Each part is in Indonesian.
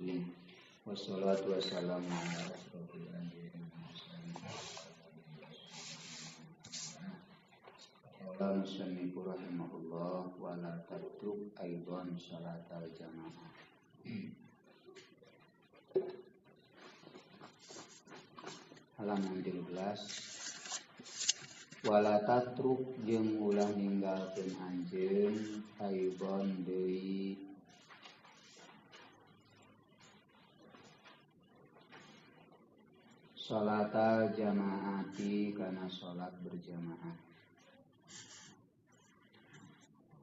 mursalin wassalatu wassalamu ala asyrofil anbiya'i wal mursalin qala musannif rahimahullah wa la tatruk aidan salatal jamaah. Halaman 13. Wala tatruk jeung ulah ninggalkeun anjeun aidan deui salatal jamaati kana salat berjamaah.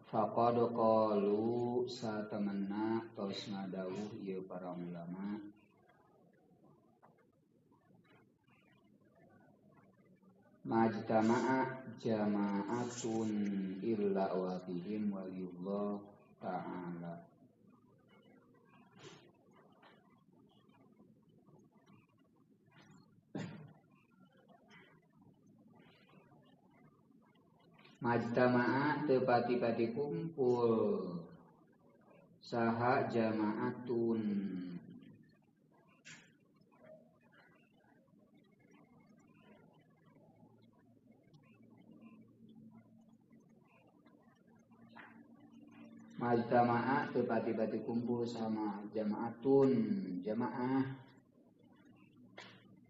Faqad qalu satamana tos ngadawuh ieu para ulama majtama'a jama'atun illa wa fihim waliyullah ta'ala. Majtama'a teu pati-pati kumpul saha jama'atun majtama'a teu pati-pati kumpul sama jama'atun jamaah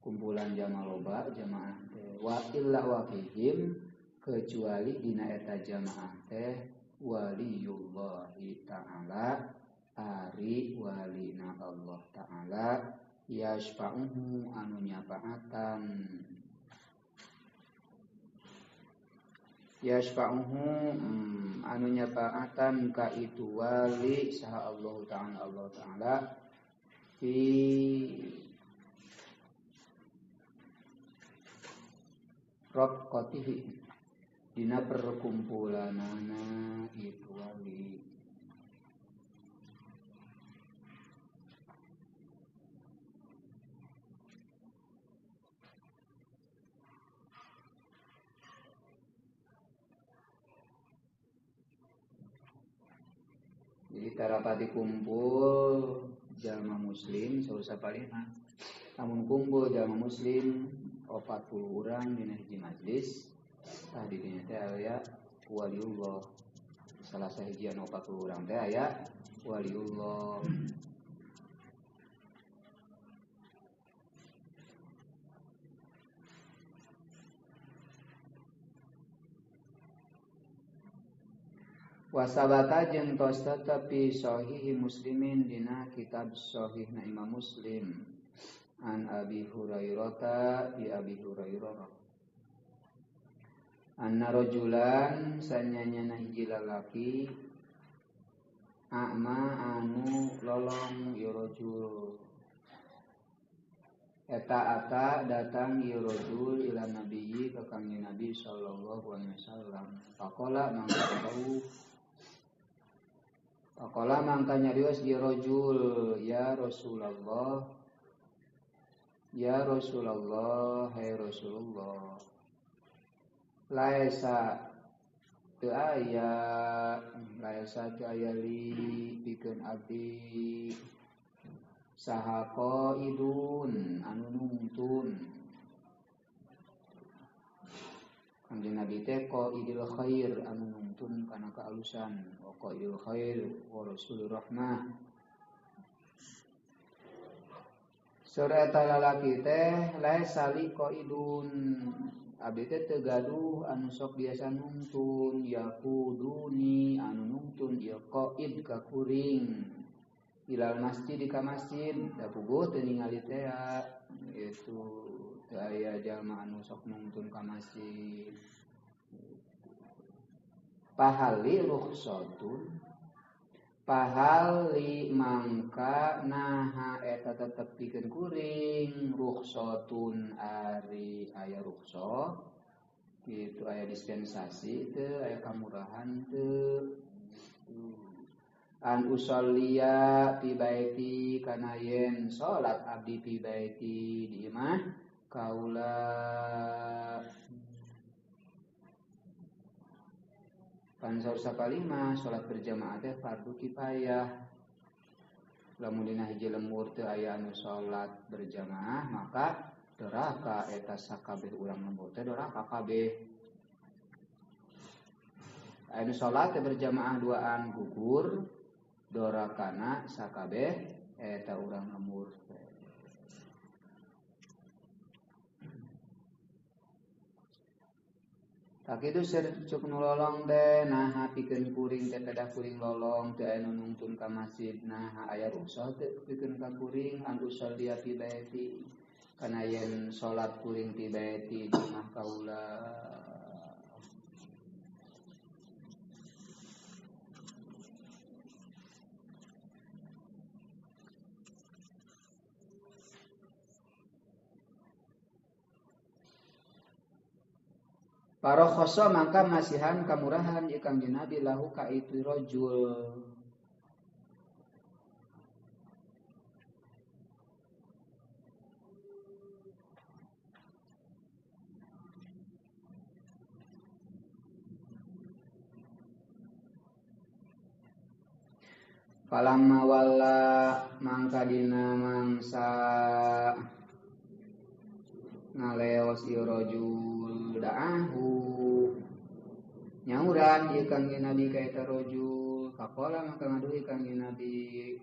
kumpulan jamaah loba jamaah teh wa illa wa fihim kecuali dina eta jamaah teh waliyullahi ta'ala ari walina Allah ta'ala yashfa'uhu anu nyafaatan anu nyafaatan ka itu wali saha Allah ta'ala fi raqatihi dina perkumpulanana itu wali. Jadi tarapati kumpul jalma muslim sausa palima. Namun kumpul jalma muslim 40 urang dina hiji majlis. Tah di dinya teh aya waliullah. Salah sahijian 40 urang teh aya waliullah. Wasabata jeung tos tetapi sahih muslimin dina kitab sahihna Imam Muslim an Abi Hurairah bi Abi Hurairah anna rajulan sanyanyana hiji lalaki a'ma anu lolong ieu rajul eta datang ieu rajul ila nabiyyi ka kangjeng Nabi sallallahu alaihi wasallam faqala mangka nyarios ieu rajul ya Rasulullah hai Rasulullah laisa teu aya li pikeun abdi saha qaidun anu nungtun kanjeng Nabi teh qaidul khair anu nungtun kana kaalusan wa qaidul khair wa rasulur rahmah sura eta lalaki teh laisa li qaidun abdi teh teu gaduh anu sok biasa nungtun yaquduni anu nungtun ieu qaid ka kuring ilal masjid ka masjid da puguh teu ningali teh itu teu aya jalma anu sok nungtun ka masjid pahali mangka naha eta tetep pikeun kuring rukhsatun ari aya rukhsah kitu aya dispensasi teu aya kamurahan teu an usolliya fi baiti kana yen salat abdi fi baiti di imah kaula Pan saur sakalima salat berjamaah teh fardu kifayah. lamun dina hiji lembur teu aya anu salat berjamaah maka doraka eta sakabeh urang lembur teh doraka kabeh. Anu salat teh berjamaah duaan gugur dorakana sakabeh eta urang lembur teh. Tak itu cuk nu lolong teh naha pikeun kuring teh pedah kuring lolong teu aya nu nungtun ka masjid naha aya rukhsah teu pikeun ka kuring an usol dia fi baiti kana yen salat kuring ti baiti di imah kaula. Parokhoso maka masihan kamurahan ieu Kangjeng Nabi lahu ka itu rajul. Falamma walla mangka dina mangsa ngaleos ieu rajul da'ahu nyauran ieu Kangjeng Nabi ka eta rajul faqala maka ngaduhi Kangjeng Nabi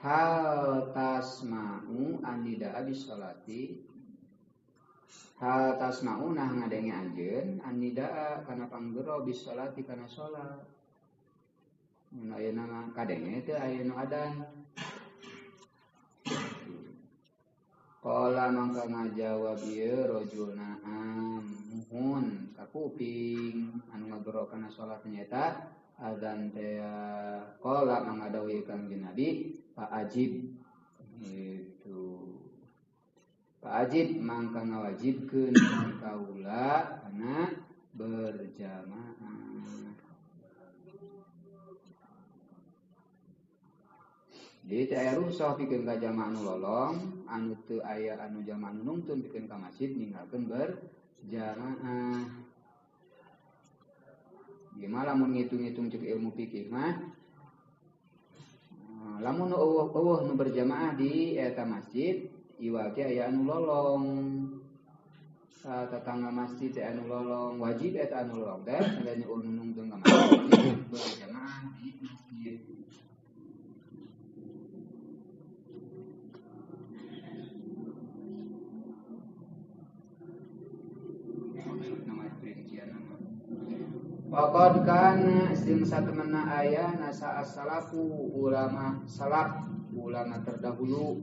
hal tasma'u anida abis salati hal tasma'u nah ngadenge anjeun anida kana panggero bis salati kana salat mun ayeuna mah kadenge teu aya nu adan. Qala mangka ngajawab ieu rajul na'am muhun ka kuping anu ngagero kana salat nyaeta adzan teh. Qala mangadawi Kangjeng Nabi fa ajib gitu. Fa ajib mangka ngawajibkeun kaula kana berjamaah. Jadi teu aya rukhsah pikeun ka jamaah anu lolong, anu teu aya anu jamaah anu nungtun pikeun ka masjid ninggalkeun berjamaah. Gimana lamun ngitung-ngitung cek ilmu fikih mah lamun eueuh nu berjamaah di eta masjid iwal ge aya anu lolong. Tetangga masjid teh anu lolong, wajib eta anu lolong teh sadaya nu nungtun ka masjid berjamaah di masjid. Waqad kana sing satemena aya nasa as-salafu ulama salaf ulama terdahulu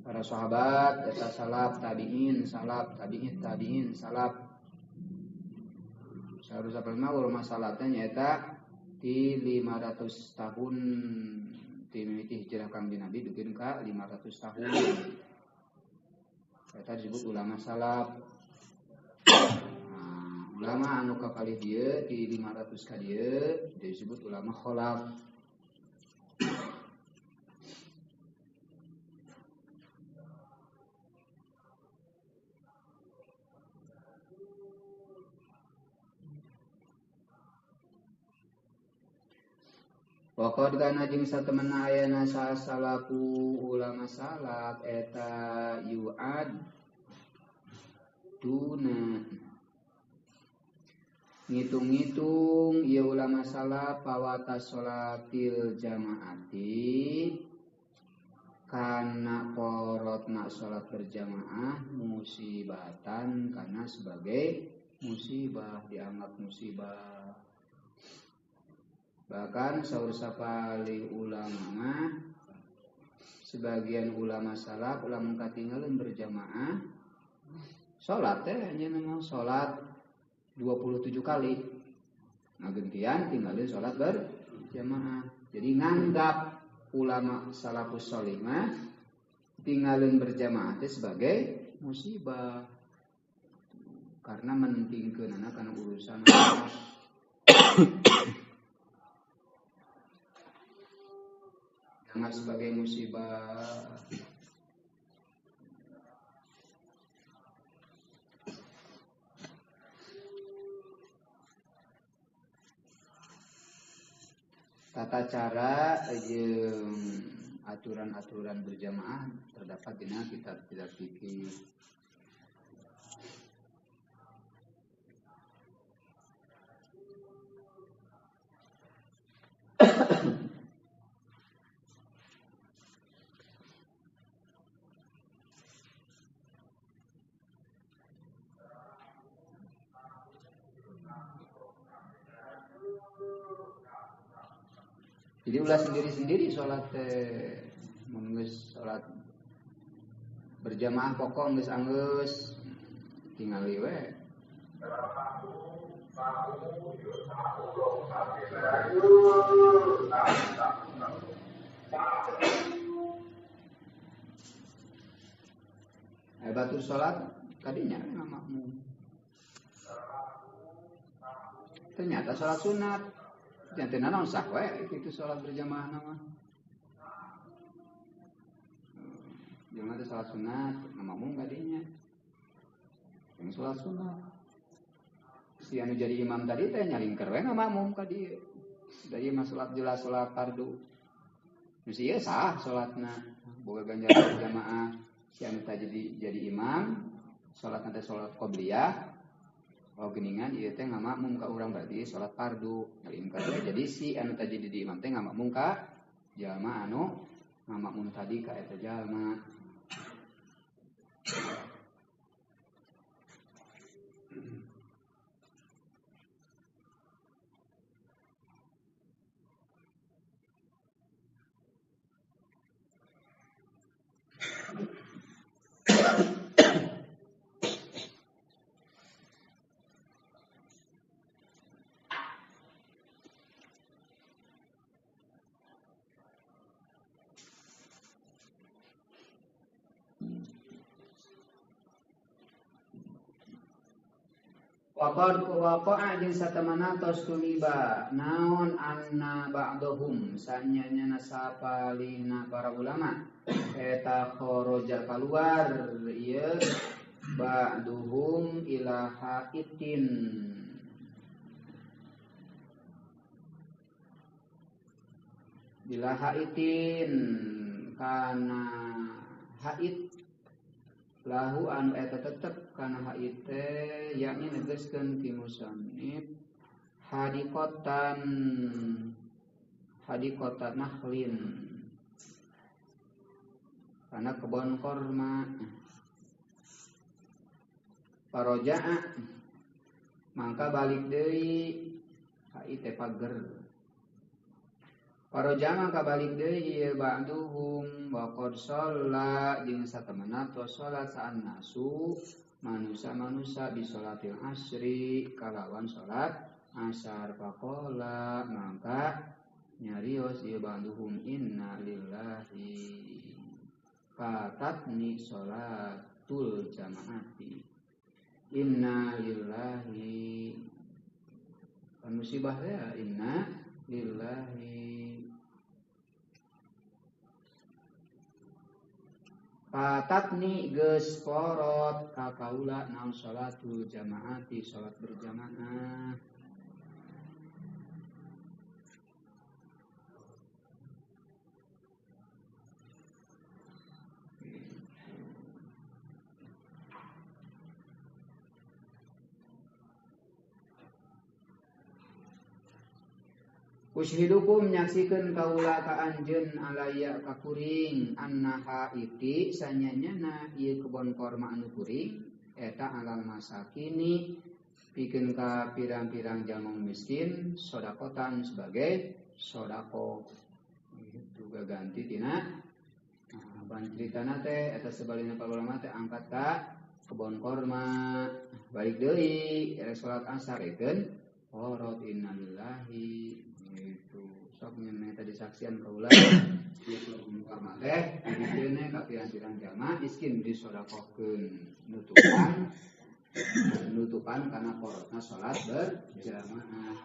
para sahabat eta salaf tabi'in salaf tabi'in salaf saharusna pernah ulama salaf teh nyaeta ti 500 tahun ti mimiti hijrah Kangjeng Nabi dukeun ka 500 tahun eta disebut ulama salaf. Ulama anu kakalih dieu ti 500 ka dieu disebut ulama khalaf. Waqad kana jeung satemena ayana salafu ulama salaf eta yu'ad tuna ngitung-ngitung ieu ulama salaf pawata sholatil jamaati kana qorotna salat berjamaah musibatan kana sebagai musibah dianggap musibah. Bahkan saur sapali ulama sebagian ulama salaf lamun katinggalin berjamaah salat teh hanya memang salat 27 kali. Ngagentian tinggalin salat berjamaah. Jadi nganggap ulama salafus shalih mah tinggalin berjamaah teh sebagai musibah. Karena menentingkeunana kana urusan dianggap sebagai musibah. Tata cara jeung aturan-aturan berjamaah terdapat di kitab-kitab fikih. Jadi ulah sendiri-sendiri sholat menggeus sholat berjamaah pokok geus tinggal we. Batur sholat kadinya makmum. Ternyata sholat sunat. Jangan naon sah we itu sholat berjamaah nama. Jangan ada sholat sunat, makmum kadinya. Yang sholat sunat. Si anu jadi imam tadi teh nyalingker we makmum ka dieu. Dari mah sholat jelas sholat fardu. Nu ieu sah sholatna boga ganjaran berjamaah. Si anu tadi jadi imam, sholatna teh sholat qobliyah. Oh geningan ieu teh ngamakmum ka urang berarti salat fardu. Nyalingkeun we jadi si anu tadi di imam teh ngamakmum ka jalma anu ngamakmum tadi ka eta jalma. Waqad waqa'a jeung satamana tos tuliba naon anna ba'dahum sanyanya nasapalina para ulama eta kharaja keluar ieu ba'duhum ila haitin bila haitin kana hait lahu anu eta tetep kana hait teh yakni negeskeun ti musannif hadiqatan nakhlin kana kebon korma paroja'a mangka balik deui hait teh pager Paroja'a mangka balik deui ieu ba'duhum wa qad shalla jeung satemana tos salat sa'an nasu manusa-manusa bi sholatil asri kalawan salat asar faqala mangka nyarios ieu ba'duhum inna lillahi fatatni sholatul jamaati inna lillahi musibah ya inna lillahi Fatatni geus porot ka kaula naon salatul jamaati salat berjamaah. Ushidukum nyaksikeun kaula ka anjeun alaya ka kuring annaha iti sanyanyana ieu kebon korma anu kuring eta alal masakini pikeun ka pirang-pirang jalma miskin sodakotan sebagai sodako itu gaganti tina ban critana teh eta sebalina para ulama teh angkat ka kebon korma balik deui salat asar ekeun qorot innalillahi itu sok nyen tadi saksian kaula itu umpama teh dikeune ka pirang-pirang jamaah miskin disodakohkeun nutupan kana qorotna salat berjamaah.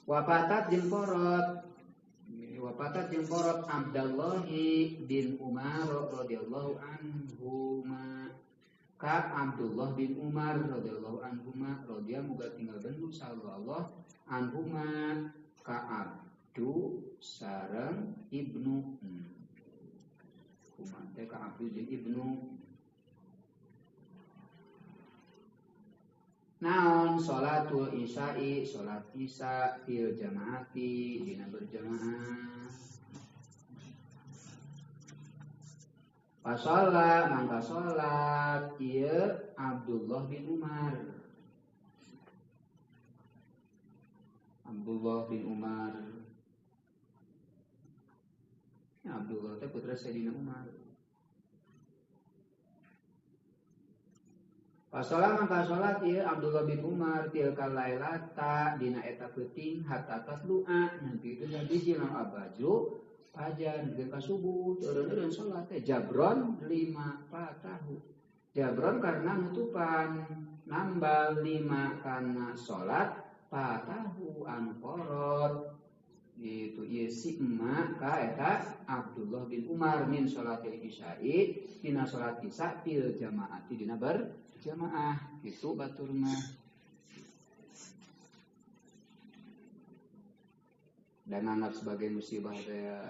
Wapatat jeung porot Abdullah bin Umar radhiyallahu anhuma ka Abdullah bin Umar radhiyallahu anhuma radhiyallahu muga tinggal bendu sallallahu anhuma ka Abdu sareng Ibnu kumaha teh ka Abdu jeung Ibnu naon sholatul isya'i salat isya fil jamaati dina berjamaah Pasala mangka salat ieu Abdullah bin Umar. Abdullah bin Umar. Ya, Abdullah teh putra Sayyidina Umar. Pasala mangka salat ieu Abdullah bin Umar tilkal lailata dina eta peuting hatta taslu'a nanti itu jadi jeung abaju pajan ke subuh eureun salat teh jabron 5 tahu. Jabron karena nutupan nambal 5 kana salat tahu anu porot gitu ieu si emak ka eta Abdullah bin Umar min salatil isya'i dina salat isya fil jamaati dina berjamaah gitu batur mah. Dan anggap sebagai musibah saya.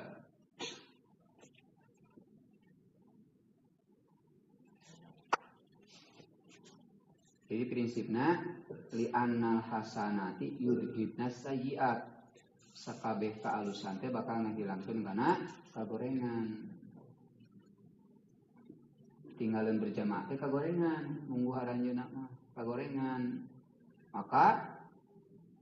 Jadi prinsipnya li annal hasanati yudhibna sayyi'at. Sakabeh kaalusan teh bakal ngahilangkeun kana kagorengan. Tinggalin berjamaah teh kagorengan, munggu haranjeuna mah kagorengan. Maka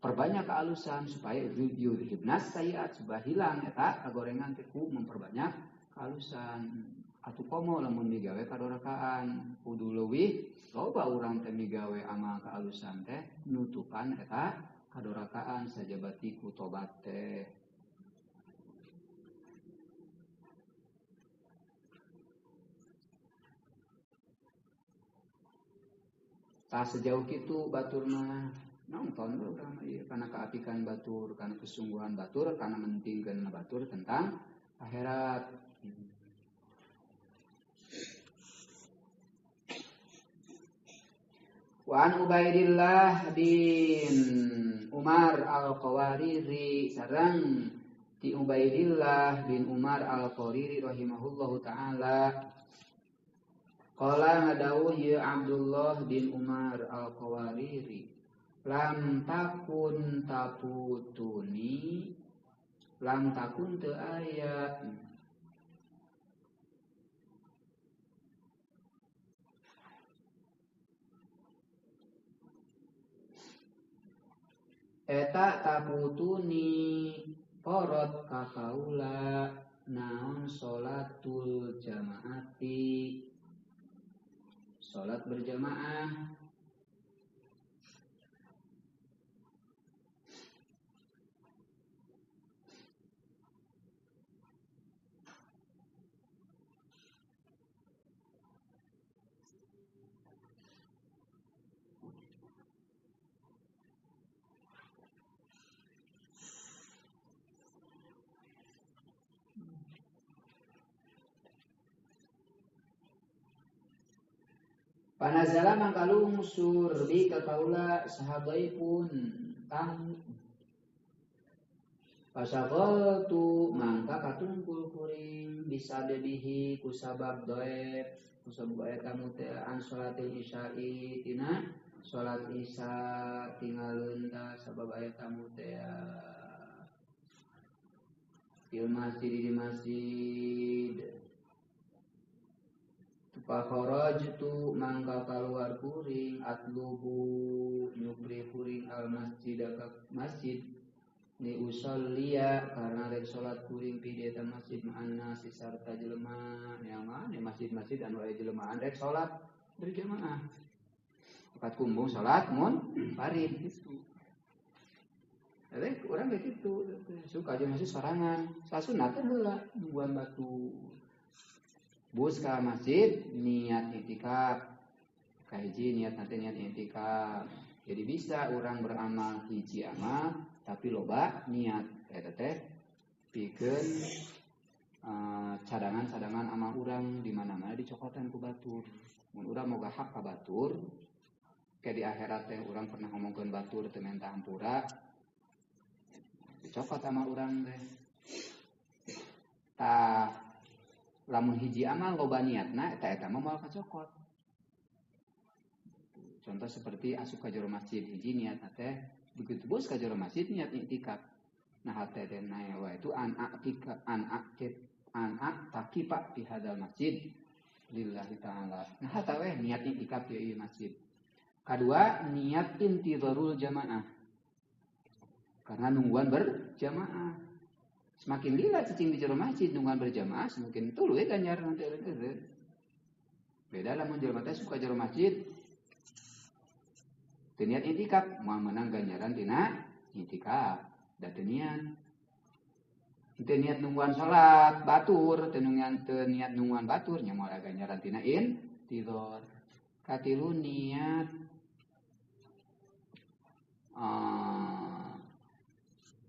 perbanyak kealusan supaya yudhibnas sayyi'at supaya hilang eta kagorengan teh ku memperbanyak kealusan. Atuh komo lamun migawe kadorakaan kudu leuwih loba urang teh migawe amal kealusan teh nutupan eta kadorakaan sajabati ku tobat teh. Tah sejauh kitu batur mah nonton urang ieu kana kaapikan batur, kana kesungguhan batur, kana mentingkeun batur tentang akhirat. Wa an Ubaidillah bin Umar al-Qawariri sareng ti Ubaidillah bin Umar al-Qawariri rahimahullahu taala qala ngadawuh ya Abdullah bin Umar al-Qawariri lam takun taputuni lam takun teu aya eta taputuni porot kakaula naon sholatul jamaati salat berjamaah Panazala mangkalu musur bi kakaula sahabaipun tang pasagol tu mangka katungkul kuring bisa debihi kusabab doep kusabab kamu teh an sholatil isya'i tina sholat isya tinggalun ta sabab aya kamu teh fil masjid di masjid Fakharajtu mangka kaluar kuring atlubu nyupri kuring al masjid ka masjid ni usollia karena rek salat kuring pi di eta masjid ma'anna sarta jelema yang mana masjid-masjid anu aya jelema rek salat berjamaah pakat kumbung salat mun farid kitu. Rek urang ge kitu suka jeung masjid sorangan sasunat teh heula nungguan batu bus ka masjid niat i'tikaf kahiji niat i'tikaf jadi bisa orang beramal hiji amal tapi loba niat eta teh pikeun cadangan-cadangan amal urang di mana-mana dicokotan ku batur. Mun urang moga hak ka batur, kayak di akhirat teh urang pernah ngomongkeun batur teu menta hampura, dicokot amal urang teh. Tah lamun hiji amal loba niatna eta mah moal kacokot. Contoh seperti asup ka jero masjid, hiji niatna teh begitu bos ka jero masjid niat iktikaf. Nah hate teh naewa itu an taqifa fi hadzal masjid lillahi ta'ala. Nah hata weh niat iktikaf di ieu masjid. Kedua, niat intidharul jamaah. Karena nungguan berjamaah. Semakin lila cicing di jero masjid nungguan berjamaah semakin tuluy ganjar nanti eureun. Beda lamun jelema teh suka jero masjid teu niat iktikaf, moal menang ganjaran tina iktikaf. Da teu niat. Teu niat nungguan salat batur, teu niat nungguan batur nya moal ganjaran tina intidhar. Katilu niat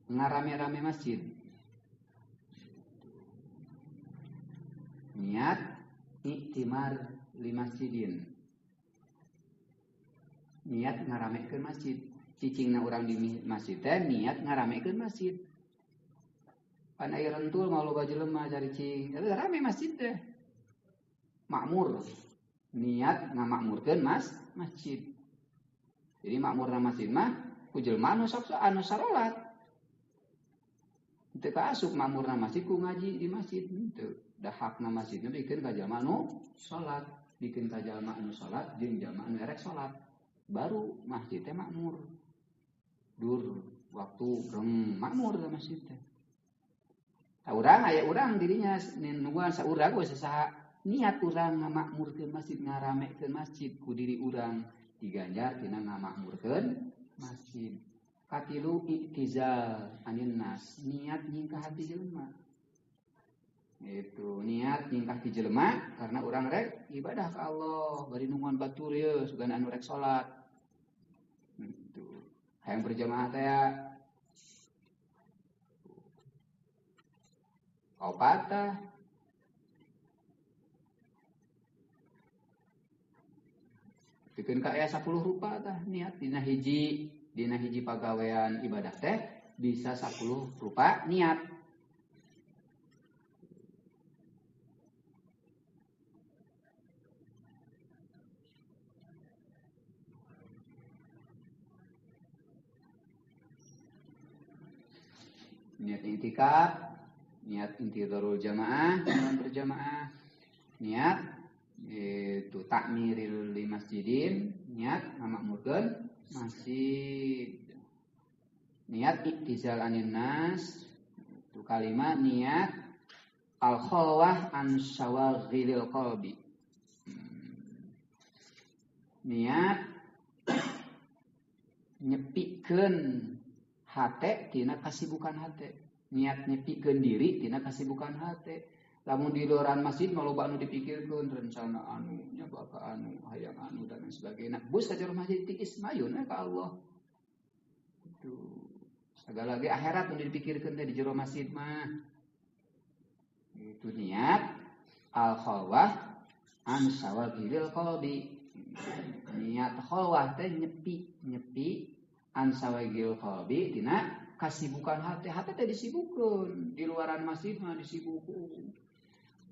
ngarame-rame masjid. Niat iktimar li masjidin. Niat ngaramekeun masjid. Cicingna urang di masjid teh niat ngaramekeun masjid. Pan aya rentul mau loba jelema caricing, rame masjid teh. Makmur. Niat ngamakmurkeun masjid. Jadi makmurna masjid mah ku jelema anu salat. Teu kaasup makmurna masjid ku ngaji di masjid teu. Da hakna masjidna bikeun ka jalma anu salat, bikeun ka jalma anu salat jeung jalma anu erek salat. Baru masjid teh makmur. Dur waktu makmur da masjid teh. Urang aya urang dirinya nungguan saurang we saha niat urang ngamakmurkeun masjid, ngaramekeun masjid ku diri urang diganjar tina ngamakmurkeun masjid. Katilu iktizal anin nas, niat nyingkah hati jelema. Itu niat nyingkah ti jelema karena urang rek ibadah ka Allah, bari nungguan batur ye sugan anu rek salat. Itu. Hayang berjamaah teh opatah pikeun ka aya 10 rupa tah niat dina hiji pagawean ibadah teh bisa 10 rupa niat. Niat iktikaf, niat intidharul jamaah, nungguan berjamaah, niat itu takmiril li masjidin, niat ngamakmurkeun masjid. Niat iktizal anin nas, itu kalimat niat al khalwah an syawaghilil qalbi. Niat nyepikeun hate tina kasibukan hate. Niat nyepikeun diri tina kasibukan hate. Lamun di luaran masjid maloba anu dipikirkeun rencana anu nya baka anu hayang anu dan sebagainya. Bus ka jero masjid tikis mayun ka Allah. Itu segala ge akhirat anu dipikirkeun teh di jero masjid mah. Itu niat al khalwah an sawagilil qalbi. Niat khalwah teh nyepi an sawagil qalbi tina kasibukan hati teh disibukkeun di luaran masjid mah disibukkeun.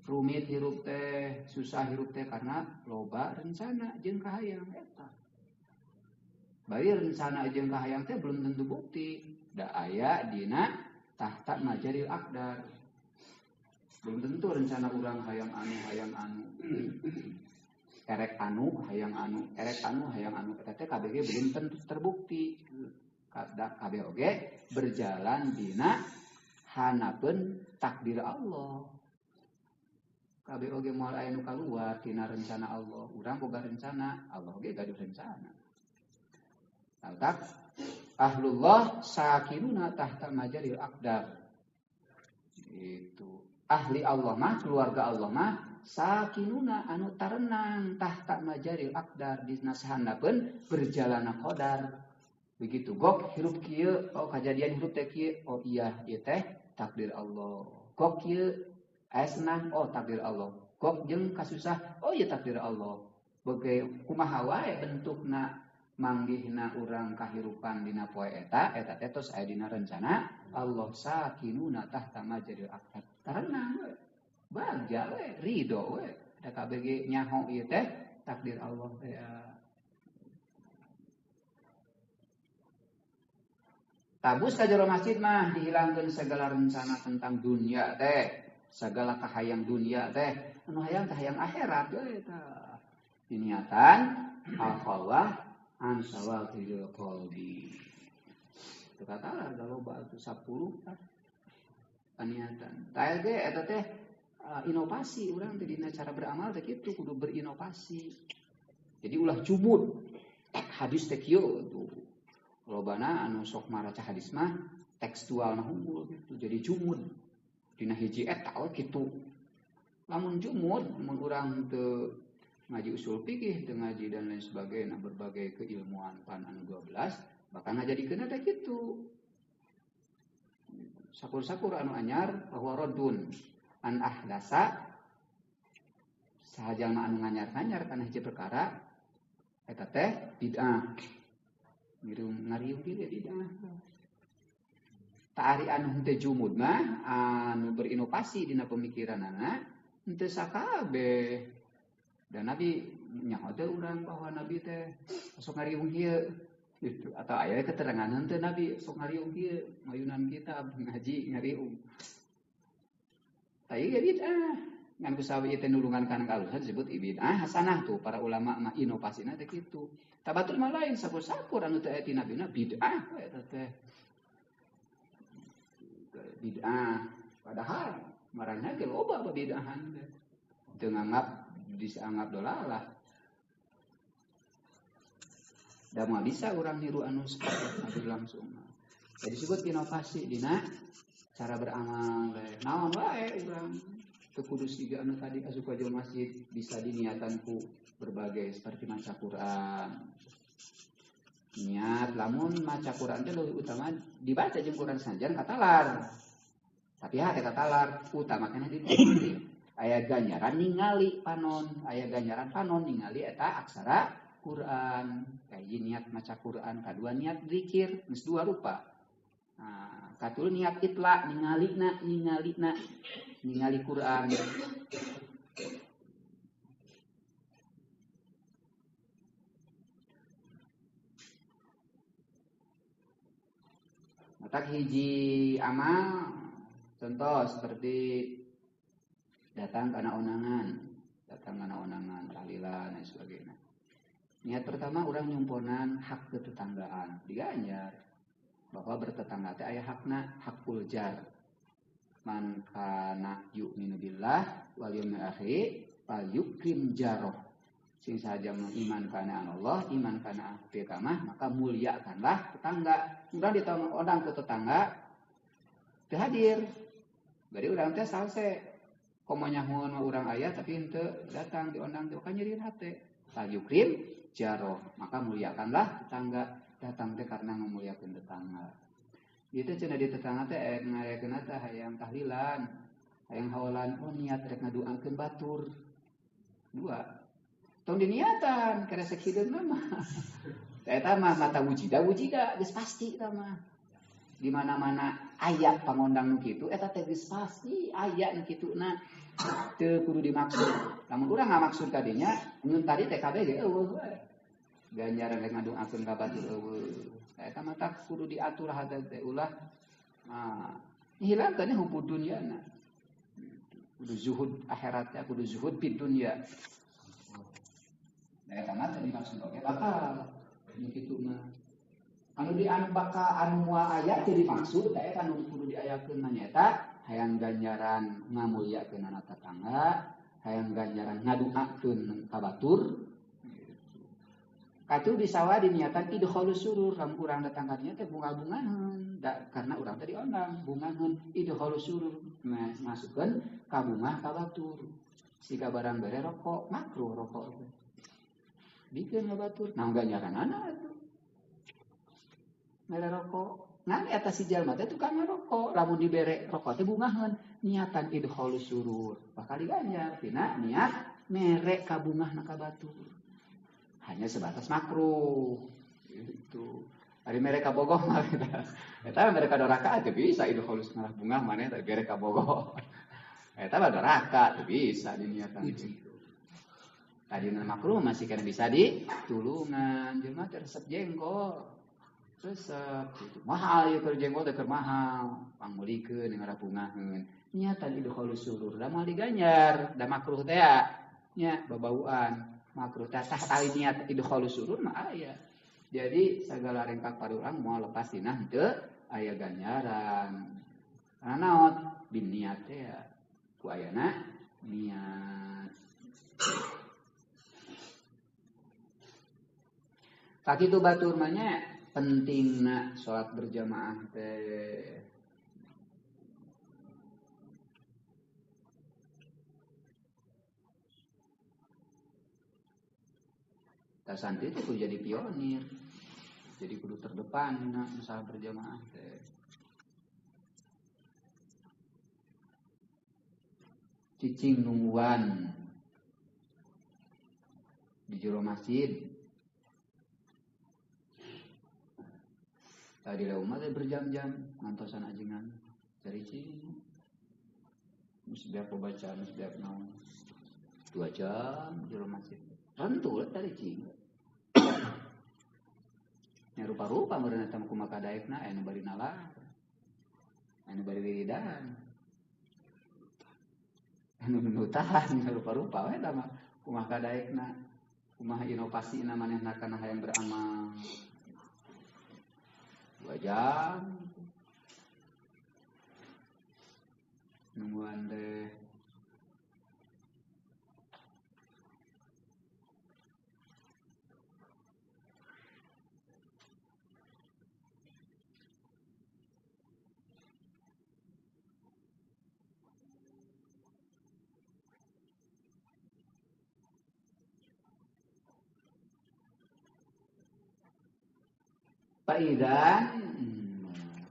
Rumit hirup teh, susah hirup teh karena loba rencana jeung kahayang eta. Bari rencana jeung kahayang teh belum tentu bukti. Da aya dina tahta majaril aqdar. Belum tentu rencana urang hayang anu. Erek anu hayang anu eta teh kabeh belum tentu terbukti. Kabeh oge berjalan dina hanapeun takdir Allah. Kabeh oge moal aya nu kaluar tina rencana Allah. Urang boga rencana, Allah oge gaduh rencana. Altak ahlullah sakinuna tahta majaril aqdar. Itu ahli Allah mah, keluarga Allah mah sakinuna anu tarenang tahta majaril aqdar dina sahandapeun berjalana qadar. Begitu gok hirup kieu, oh kejadian hirup teh kieu, oh iya ieu teh takdir Allah. Gok kieu Aya senang, oh takdir Allah. Gok jeung kasusah, oh ya takdir Allah. Bege kumaha wae bentukna manggihna urang kahirupan dina poe eta teh tos aya dina rencana Allah sakinuna tahta majril aqdar. Karena we bagja we ridho we da kabeh nyaho ieu teh takdir Allah teh. Tabus ka jero masjid mah dihilangkeun segala rencana tentang dunia teh, segala kahayang dunia teh, anu hayang teh hayang akhirat we tah. Diniatan al-khawah an sawaqil qalbi. Teu katalah galoba atuh 10 tah paniatan. Tah ge eta teh inovasi urang teh dina cara beramal teh kitu kudu berinovasi. Jadi ulah jumud. Hadis teh kieu tuh. Lobana anu sok maraca hadis mah tekstual na unggul gitu. Jadi jumud. Dina hiji eta we kitu. Lamun jumud mun urang teu ngaji usul fikih, teu ngaji dan lain sebagainya, berbagai keilmuan pan anu 12, bakal ngajadikeun teh kitu. Sakur-sakur anu anyar bahwa radun an ahdasa sahaja anu nganyar-nganyar kana hiji perkara eta teh bid'ah. Ngariung dia bid'ah. Ta ari anu teu jumud mah anu berinovasi dina pemikiranana henteu sakabeh. Dan Nabi nyaho teh urang bahwa Nabi teh sok ngariung kieu gitu. Atau aya keterangan henteu Nabi sok ngariung kieu, mayunan kitab ngaji ngariung. Ta ieu bid'ah. Ngan kusawi teh nulungan kana kalusan disebut bid'ah hasanah tuh para ulama mah inovasina teh kitu. Tabatul mah lain sakur-sakur anu teh aya ti Nabi na bid'ah we eta teh. Bid'ah padahal marana ge loba bid'ahan teh. Teu nganggap disanggap dolalah. Da mah bisa urang niru anu seperti langsung. Jadi disebut inovasi dina cara beramal. Naon wae urang teu kudu siga anu tadi asup ka masjid bisa diniatan ku berbagai seperti maca Quran. Niat lamun maca Quran teh leuwih utama dibaca jeung Quran sanajan katalar. Tapi eta talar utamakeun di aya ganjaran ningali panon, aya ganjaran panon ningali eta aksara Quran. Kaji niat maca Quran, kadua niat zikir, geus dua rupa. Nah, katul niat itla ningali Quran. Matak hiji amal contoh seperti datang karena onangan, tahlilan dan sebagainya. Niat pertama orang nyumponan hak ketetanggaan, diganjar bahwa bertetangga teh aya hakna, hakul jar. Man kana yu'minu billah wal yaumil akhir fal yukrim jaroh. Sing saja iman kana Allah, iman kana ahli kamah, maka muliakanlah tetangga. Urang ditodang ke tetangga teu hadir. Bari urang teh salse komo nyahun urang aya tapi henteu datang diundang teh kan nyeureun hate. Fal yukrim jaroh, maka muliakanlah tetangga. Datang teh karena memuliakeun tetangga. Ieu teh cenah di tetangga teh ngayakeun teh hayang tahlilan, hayang hawalan, oh niat rek ngaduakeun batur. Dua. Tong diniatan kada sakideuna mah. Eta mah mata wujida geus pasti eta mah. Di mana-mana aya pangondang nu kitu eta teh geus pasti aya nu kituna. Teu kudu dimaksud. Lamun urang ngamaksud ka dinya, nyun tadi teh kabeh ge eueuh we. Ganjaran rek ngaduakeun ka batur eueuh. Eta mah tak kudu diatur hada teh ulah. Nah, hilangkeun hubud dunyana. Kudu zuhud akhiratnya, kudu zuhud fid dunya. Eta mah teh dimaksud oge bakal kitu mah. Anu di anu bakal anu moal aya teh dimaksud eta anu kudu diayakeun mah nyaeta hayang ganjaran ngamulyakeun anak tetangga, hayang ganjaran ngaduakeun ka batur. Katu disawa diniatan idkhalus surur, lamun urang datang ka dinya teh bunga-bungaheun, karena urang teh diondang bungaheun idkhalus surur, masukkeun ka bungah ka batur. Siga barang bere rokok, makruh rokok teh. Bikin batur, nah ganjaran anak itu. Mere rokok, Ngan eta si jalma teh tukang ngarokok, lamun dibere rokok teh bungaheun niatan idkhalus surur. Bakal diganjar tina niat mere ka bungahna ka batur. Hanya sebatas makruh. Itu. Ari mere ka bogoh mah eta mere ka doraka teh bisa idkhalus ngalah bungah maneh teh mere ka bogoh. Eta mah doraka teh bisa diniatan gitu. Tadina makruh masih kana bisa ditulungan. Jelema teh resep jengkol. Resep gitu. Mahal ya keur jengkol teh keur mahal. Pangmeulikeun ngara bungaheun. Niatan idkhalus surur da moal diganjar, da makruh teh nya babauan. Makruh teh tah tali niat idkhalus surur mah aya. Jadi sagala rengkak parulang moal lepas dina henteu aya ganjaran. Karena naon? Bin niat teh ku ayana niat. Kakitu batur mah nya pentingna sholat berjamaah teh. Ta santri teh kudu jadi pionir. Jadi kudu terdepan na masalah berjamaah teh. Cicing nungguan di jero masjid. Tadi lah umat berjam-jam ngantosan ajengan dari cing. Musbiak pembacaan, musbiak naon. 2 jam di rumah masjid. Tentu lah dari cing. Nya rupa-rupa meureun eta kumaha kadaekna anu bari nalar. Anu bari wiridan. Anu nunutan rupa-rupa we eta mah kumaha kadaekna. Kumaha inovasina manehna kana hayang beramal. 2 jam nungguan teh. Faidan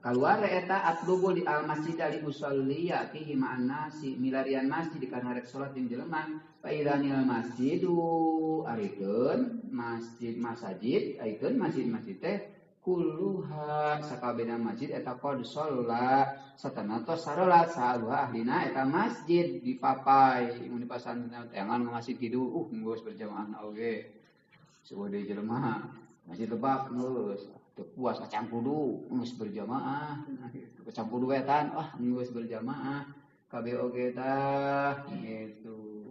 keluar eta atlubu di al masjid ali usolli yatihi ma'an nasi milarian masjid kana rek salat jeung jelema faidanil masjidu arikeun masjid masajid arikeun masjid-masjid teh kulluha sakabehna masjid eta qad shalla satana tos salat saluha ahlina eta masjid dipapai mun dipasantren jangan masjid kidu geus berjamaah oge seudeuh jelema masjid Lebak geus teu puas acang kudu geus berjamaah acang kudu wetan geus berjamaah kabeh oge tah gitu.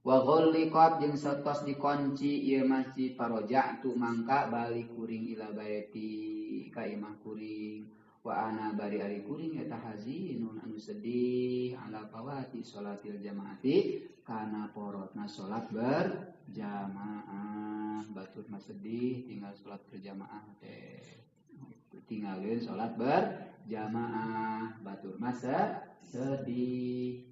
Wa ghalliqat jeung satos dikunci ieu masjid faroja'tu mangka balik kuring ila baiti ka imah kuring wa ana bari ari kuring eta hazinun anu sedih ala fawati sholatil jamaati kana porotna salat berjamaah. Batur mah sedih tinggal salat berjamaah teh tinggalin salat berjamaah batur mah sedih.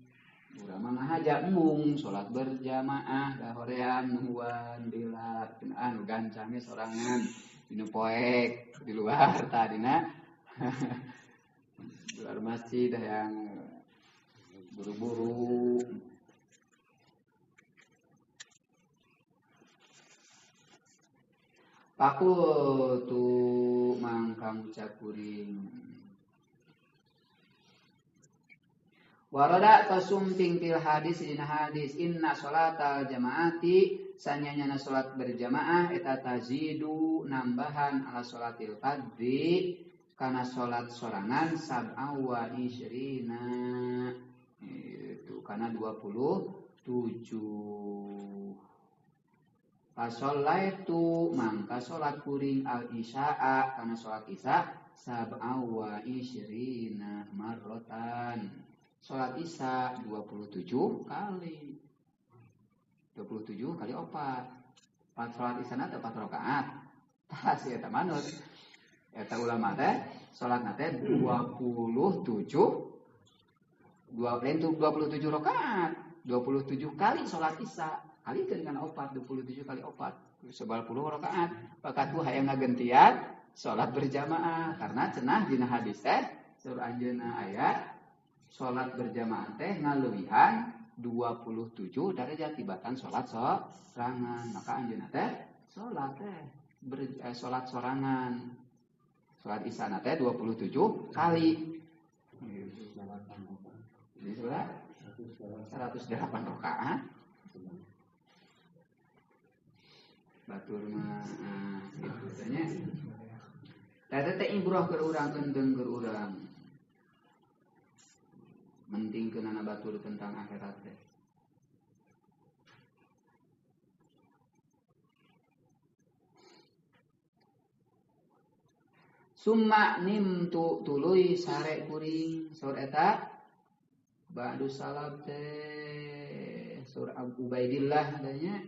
Urang mah ngahaja mung salat berjamaah da hoream nungguan bila anu gancang ge sorangan dinu poek di luar tadina di luar masjid yang buru-buru. Aku tuh mangkang ucap kuring warada tasumping fil hadis dina hadis inna sholatal jamaati sanyanyana salat berjamaah eta tazidu nambahan ala sholatil fardhi kana salat sorangan sab'a wa isyrina itu kana 27. Fasallaitu mangka salat kuring al isya'a kana salat isya sab'a wa isyrina marratan. Salat isya 27 kali. 27 kali 4. Salat isya na 4 rakaat. Tah si eta manut. Eta ulama teh salatna teh 27 rakaat. 27 kali salat isya kalikeun kana 4 27 kali 4 90 rakaat. Pakatu hayang ngagentian salat berjamaah karena cenah dina hadis teh saur anjeunna aya salat berjamaah teh ngaleuwihan 27 derajat tibatan salat sorangan. Maka anjeunna teh salat teh salat sorangan. Salat isana teh 27 kali. Jadi salat 108 rakaat. Batur mah gitu tanya. Tadi teh ibrah keur urang keundeng keur urang. Mentingkeun ana batur tentang akhirat teh. Summa nimtu tuluy sare kuring saur eta ba'du salam teh saur Ubaidillah adanya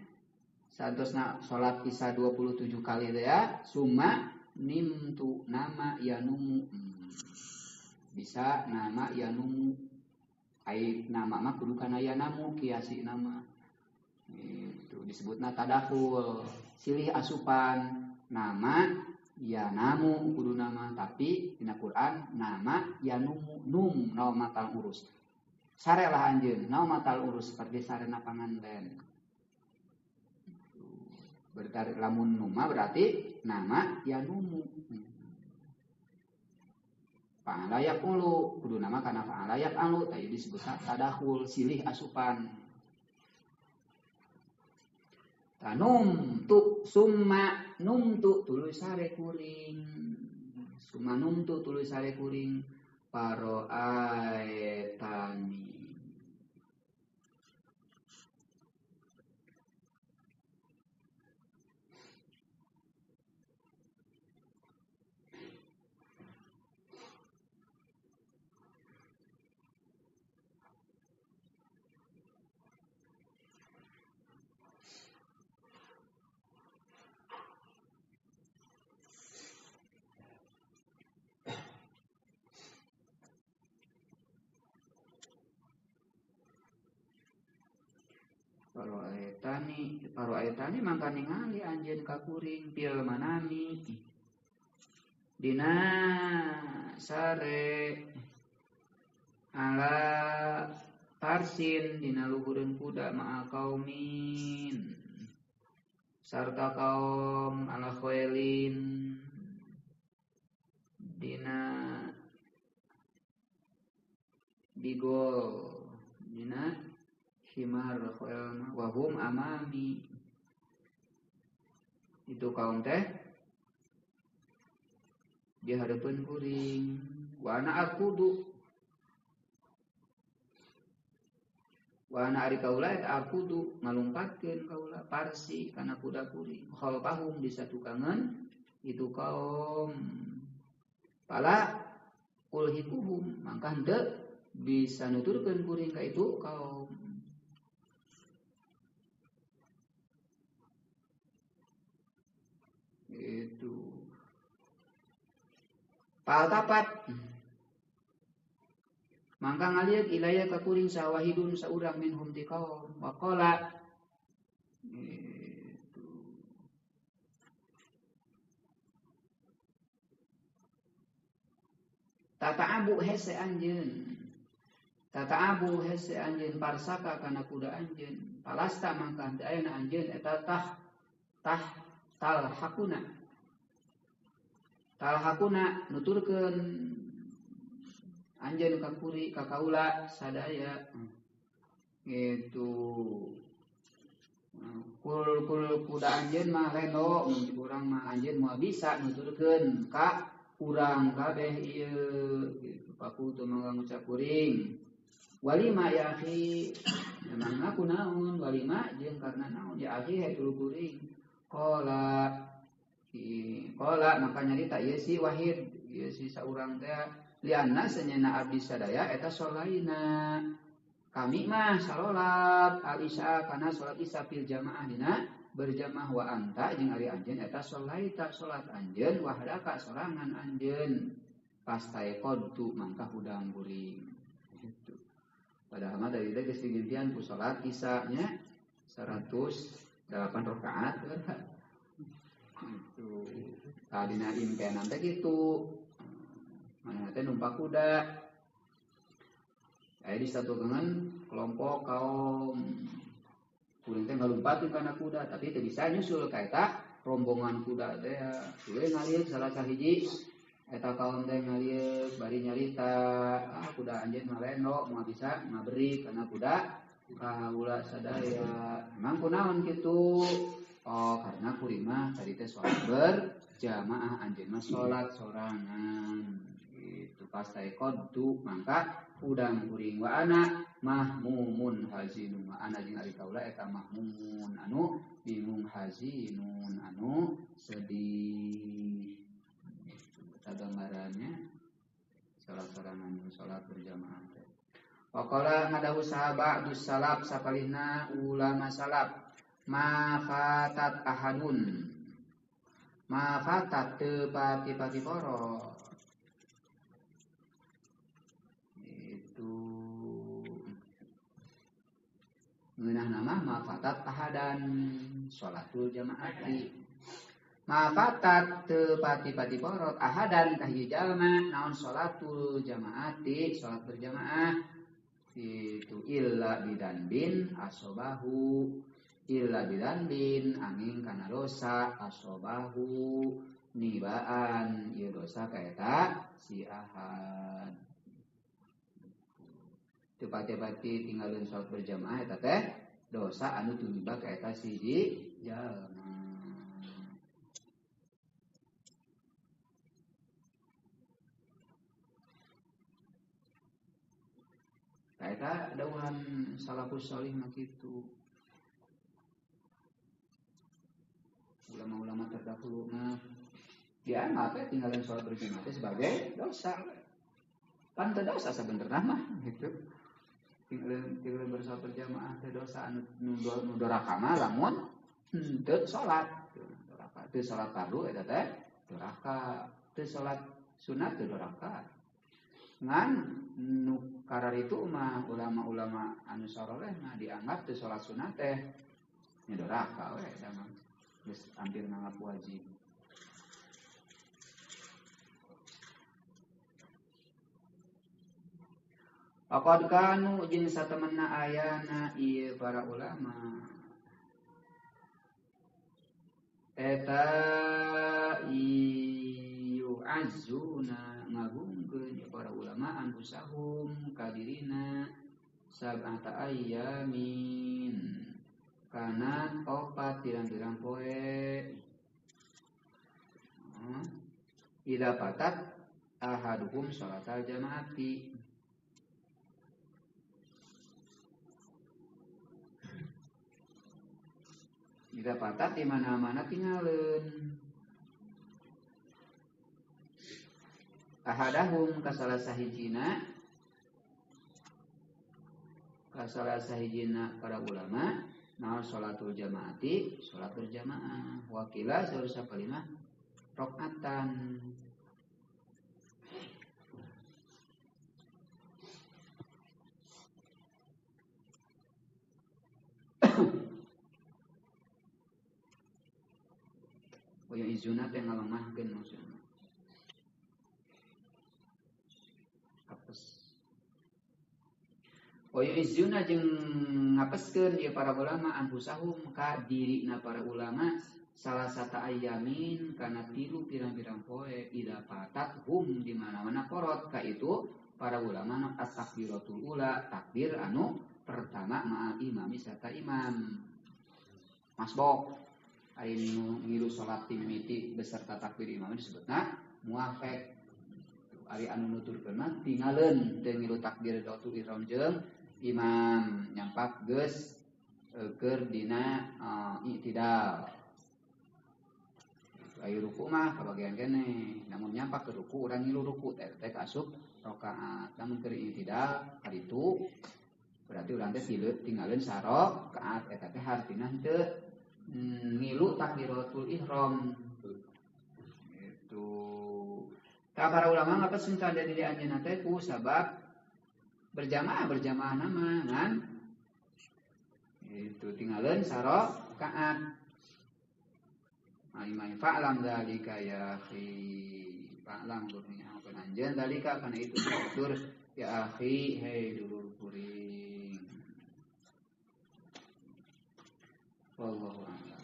santosna salat isya 27 kali teh ya. Summa nimtu nama yanumu bisa nama yanumu ai nama mah kudu kana yanamu kiasi nama itu disebutna tadakhul silih asupan nama yanamu kudu nama tapi dina Quran nama yanumu num naon matal urus sarelah anjeun naon matal urus seperti sarena panganten berarti lamun numa berarti nama yanumu fa'alayak ulu kudu nama kana fa'alayak alu tadi disebut tadakhul silih asupan tanum tu summa num tu tuluy sare kuring summa num tu tuluy sare kuring paro aetani Paro aetani mangka ningali anjeun ka kuring pil manami dina sare ala tarsin dina luhureun kuda ma'al kaumin sarta kaum ala khailin dina digol dina himar khail wahum amami itu kaum teh di hadapan kuring wana arkudu wana ari kaula eta arkudu ngalumpatkeun kaula parsi kana kuda kuring khalfahum di satukangan itu kaum pala ulhikuhum mangka henteu bisa nuturkeun kuring ka itu kaum itu paltapat mangka ngaliat ilaya ka kuring sawahidun saurang minhum ti kaum waqala itu tata'abu hese anjeun parsaka kana kuda anjeun palasta mangka teu ayeuna anjeun eta tah talhakuna nuturkeun anjeun ka kuri ka kaula sadaya gitu kul kuda anjeun mah leno mun urang mah anjeun moal bisa nuturkeun ka urang kabeh ieu gitu pakutu mangga ngucap kuring walima ya akhi memang aku naon walima jeung karna naon ya akhi hatur kuring Kola maka nyarita ieu si wahid ieu si saurang teh lianna senyana abdi sadaya eta sholaina kami mah salat al-isya kana salat isya fil jamaah dina berjamaah wa anta jeung ari anjeun eta sholaita salat anjeun wahdaka sorangan anjeun pastai qadtu mangka hudang kuring gitu padahal mah dari teh geus digintian ku salat isya nya 108 rakaat itu tadina impian teh gitu mana teh numpak kuda aya di satu gengan kelompok kaum kuring teh ngalumpatin kana kuda tapi teu bisa nyusul ka eta rombongan kuda teh we ngalieu salah sahiji eta kaum teh ngalieu bari nyarita kuda anjeun malendo moal bisa ngaberi kana kuda ka ulah sadaya emang kunaon kitu karena kuring mah tadi teh salat berjamaah anjeun mah salat sorangan gitu pas taekwondo mangka udang kuring wa ana mahmumun hazinun ana jeung ari kaula eta mahmumun anu bingung hazinun anu sedih eta gambarannya salat sorangan salat berjamaah teh waqala ngadawu sahabat dus salaf sapalihna ulama salaf ma fatat ahadun ma fatat teu pati-pati poro ngeunah nama mafatat ahadan sholatul jamaati mafatat teu pati-pati borot ahadan kahiji jalma naon sholatul jamaati sholat berjamaah itu illa bidanbin asobahu illa bidanbin angin kana dosa asobahu nibaan ieu dosa kaeta si ahad tepati-pati tinggalin sholat berjamaah eta teh dosa anu tumiba ka eta siji jalma. Ka eta dawuhan salafus shalih mah kitu. Ulama-ulama terdahulu mah dianggap tinggalin sholat berjamaah sebagai dosa. Pan teu dosa sabenerna mah gitu. Tinggal bersalat berjamaah teh dosa anu doraka mah lamun teu salat doraka teu salat fardu eta teh doraka teu salat sunat teu doraka ngan nu karar itu mah ulama-ulama anu saroleh mah dianggap teu salat sunat teh nya doraka we da mah geus hampir nganggap wajib. Aqad kanu jeung satemenna ayana ieu para ulama eta yu'azzuna ngagungkeun para ulama anfusahum kadirina sab'ata ayyamin kana 4 pirang-pirang poe ila patat ahaduhum sholatal jamaati jika patat di mana-mana tinggalin ahadahum kasalah sahijina para ulama naon sholatul jamaati sholat berjamaah wakila seharusnya kalimah rakaatan yang izuna teh ngalemahkeun maksudna. Apes. Wa izuna jeung ngapeskeun ieu para ulama anfusahum ka dirina para ulama salah sata ayamin kana 3 pirang-pirang poe ida patat hum di mana-mana korot ka itu para ulama at-takbiratul ula takbir anu pertama ma'al imami serta imam. Masbok ari nu ngilu salat timiti beserta takbir imam disebutna muafek. Ari anu nuturkeun mah tingaleun teu ngilu takbir dautul ihram jeung imam nyampak geus keur dina i'tidal. Ayo ruku mah kabagian kene, namun nyampak ke ruku urang ngilu ruku teh asup rakaat. Namun keur i'tidal kaditu berarti urang teh tingaleun sarakaat eta teh hartina teu ngilu takbiratul ihram itu. Ta para ulama ngapesun kada di anjeunna teh ku sabab berjamaah nama ngan Itu tinggalin sarakaat. Mai fa'lam dzalika ya akhi. Fa'lam gurnya apa anjeun dzalika kana itu atur ya akhi hei dulur kuring. Wallahu a'lam.